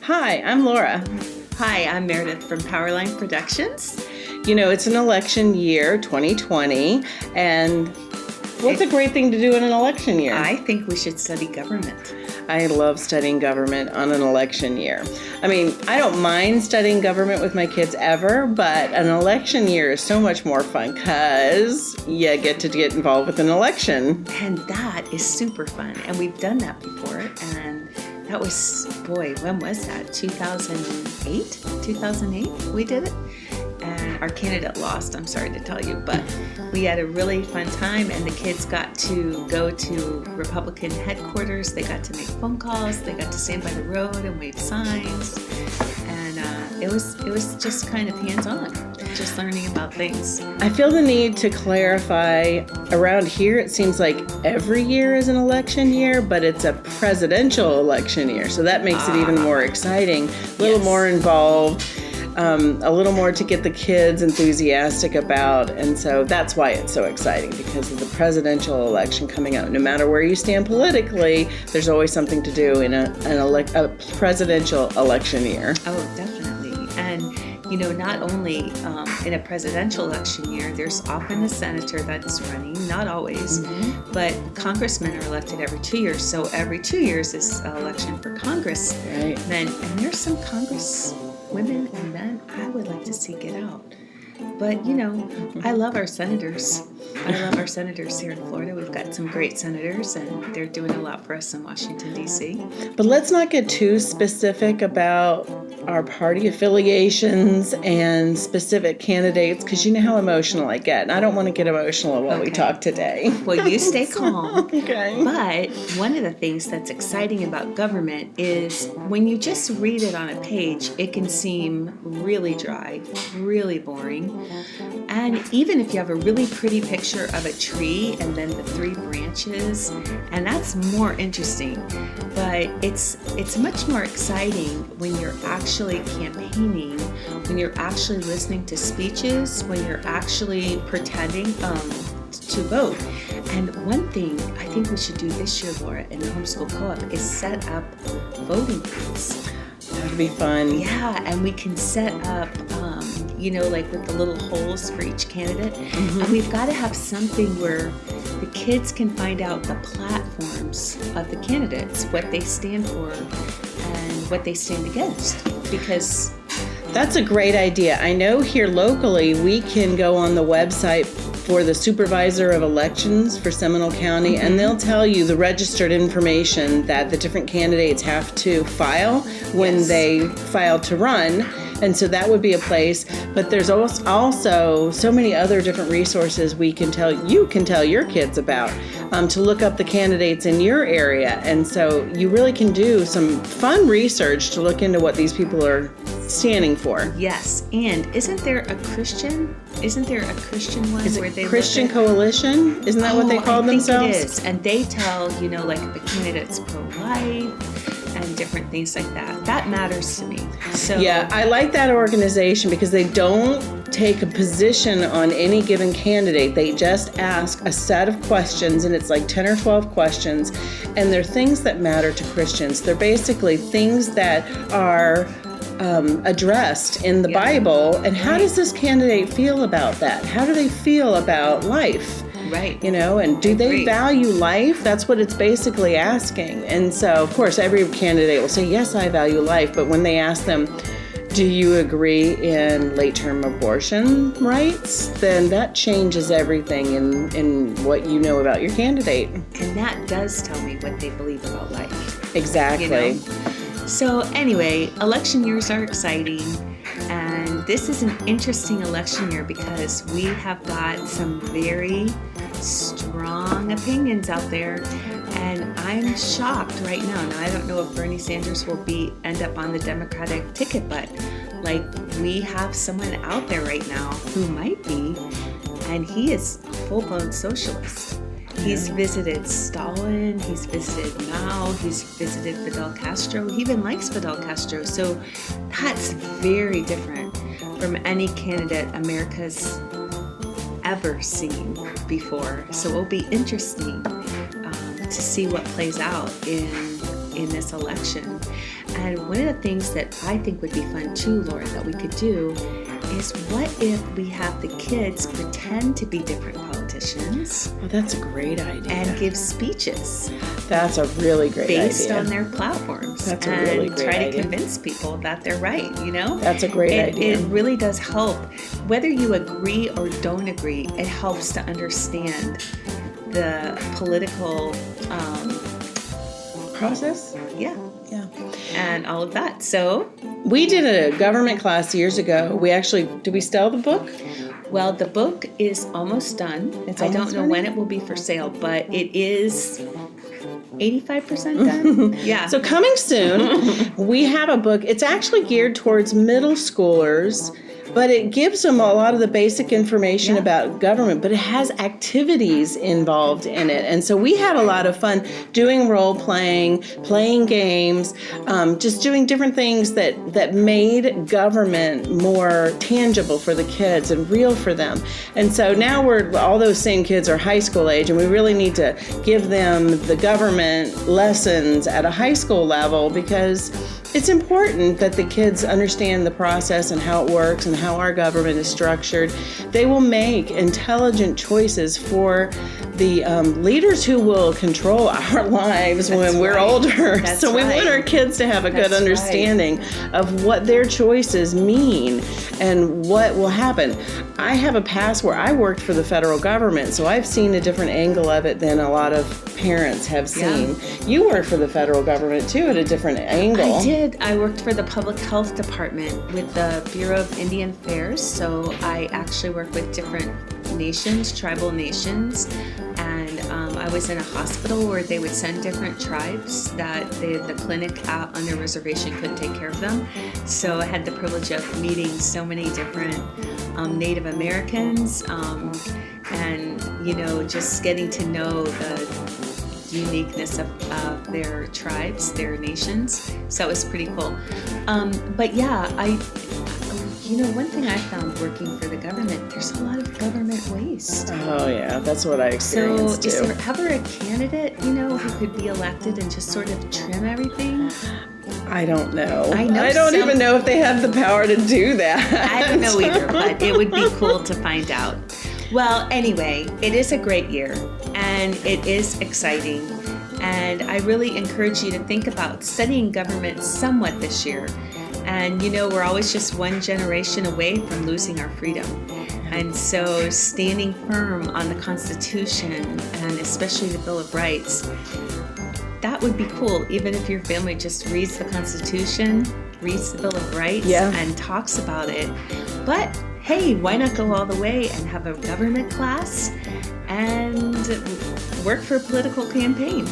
Hi, I'm Laura. Hi, I'm Meredith from Powerline Productions. You know, it's an election year, 2020, and what's a great thing to do in an election year? I think we should study government. I love studying government on an election year. I mean, I don't mind studying government with my kids ever, but an election year is so much more fun because you get to get involved with an election. And that is super fun. And we've done that before. And that was, when was that? 2008? 2008 we did it. And our candidate lost, I'm sorry to tell you, but we had a really fun time, and the kids got to go to Republican headquarters. They got to make phone calls. They got to stand by the road and wave signs, and it was just kind of hands-on, just learning about things. I feel the need to clarify. Around here, it seems like every year is an election year, but it's a presidential election year, so that makes it even more exciting, a little more involved. A little more to get the kids enthusiastic about, and so that's why it's so exciting, because of the presidential election coming up. No matter where you stand politically, there's always something to do in a presidential election year. Oh, definitely. And you know, not only in a presidential election year, there's often a senator that's running, not always, but congressmen are elected every 2 years. So every 2 years is an election for Congress. Right. And there's some Congress women and men I would like to see get out. But, you know, I love our senators. I love our senators here in Florida. We've got some great senators, and they're doing a lot for us in Washington, D.C. But let's not get too specific about our party affiliations and specific candidates, because you know how emotional I get. And I don't want to get emotional while we talk today. Well, you stay calm. Okay. But one of the things that's exciting about government is when you just read it on a page, it can seem really dry, really boring. And even if you have a really pretty picture of a tree and then the three branches, and that's more interesting. But it's much more exciting when you're actually campaigning, when you're actually listening to speeches, when you're actually pretending to vote. And one thing I think we should do this year, Laura, in the Homeschool Co-op is set up voting booths. That would be fun. Yeah, and we can set up, like with the little holes for each candidate. And we've got to have something where the kids can find out the platforms of the candidates, what they stand for and what they stand against. Because that's a great idea. I know here locally we can go on the website for the supervisor of elections for Seminole County, and they'll tell you the registered information that the different candidates have to file when they file to run. And so that would be a place. But there's also so many other different resources you can tell your kids about, to look up the candidates in your area. And so you really can do some fun research to look into what these people are standing for. Yes, and isn't there a Christian one? Is where it they Christian Coalition? Isn't that what they call themselves? I think it is. And they tell, like the candidates pro-life and different things like that. That matters to me. So yeah, I like that organization because they don't take a position on any given candidate. They just ask a set of questions, and it's like 10 or 12 questions, and they're things that matter to Christians. They're basically things that are addressed in the Bible, and how does this candidate feel about that? How do they feel about life? Right. And do they value life? That's what it's basically asking. And so, of course, every candidate will say, yes, I value life. But when they ask them, do you agree in late-term abortion rights? Then that changes everything in what you know about your candidate. And that does tell me what they believe about life. Exactly. So anyway, election years are exciting, and this is an interesting election year because we have got some very strong opinions out there, and I'm shocked right now. Now, I don't know if Bernie Sanders will end up on the Democratic ticket, but we have someone out there right now who might be, and he is a full-blown socialist. He's visited Stalin, he's visited Mao, he's visited Fidel Castro. He even likes Fidel Castro. So that's very different from any candidate America's ever seen before. So it'll be interesting to see what plays out in this election. And one of the things that I think would be fun too, Laura, that we could do is what if we have the kids pretend to be different politicians? Oh, that's a great idea. And give speeches. That's a really great idea. Based on their platforms. That's a really great try idea. to convince people that they're right, That's a great idea. It really does help. Whether you agree or don't agree, it helps to understand the political process? Yeah. Yeah. And all of that. So we did a government class years ago. Did we sell the book? Well, the book is almost done. I don't know when it will be for sale, but it is 85% done. Yeah. So coming soon, we have a book. It's actually geared towards middle schoolers, but it gives them a lot of the basic information about government, but it has activities involved in it. And so we had a lot of fun doing role playing, playing games, just doing different things that made government more tangible for the kids and real for them. And so now all those same kids are high school age, and we really need to give them the government lessons at a high school level, because it's important that the kids understand the process and how it works and how our government is structured. They will make intelligent choices for the leaders who will control our lives when we're older. So we want our kids to have a good understanding of what their choices mean and what will happen. I have a past where I worked for the federal government, so I've seen a different angle of it than a lot of parents have seen. You worked for the federal government too at a different angle. I did. I worked for the public health department with the Bureau of Indian Affairs, so I actually work with different nations, tribal nations, and I was in a hospital where they would send different tribes that the clinic out on their reservation couldn't take care of them. So I had the privilege of meeting so many different Native Americans, and just getting to know the uniqueness of their tribes, their nations. So it was pretty cool. But yeah, one thing I found working for the government, there's a lot of government waste. Oh yeah, that's what I experienced too. So is there ever a candidate, who could be elected and just sort of trim everything? I don't know. I don't even know if they have the power to do that. I don't know either, but it would be cool to find out. Well, anyway, it is a great year, and it is exciting, and I really encourage you to think about studying government somewhat this year. And we're always just one generation away from losing our freedom. And so standing firm on the Constitution, and especially the Bill of Rights, that would be cool, even if your family just reads the Constitution, reads the Bill of Rights, and talks about it. But hey, why not go all the way and have a government class and work for a political campaign?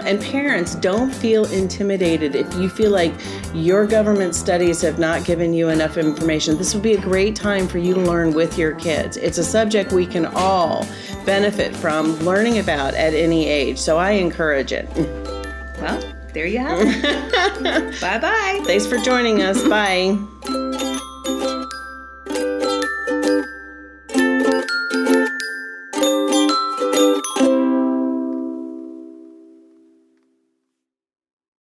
And parents, don't feel intimidated if you feel like your government studies have not given you enough information. This would be a great time for you to learn with your kids. It's a subject we can all benefit from learning about at any age, so I encourage it. Well, there you have it. Bye-bye. Thanks for joining us. Bye.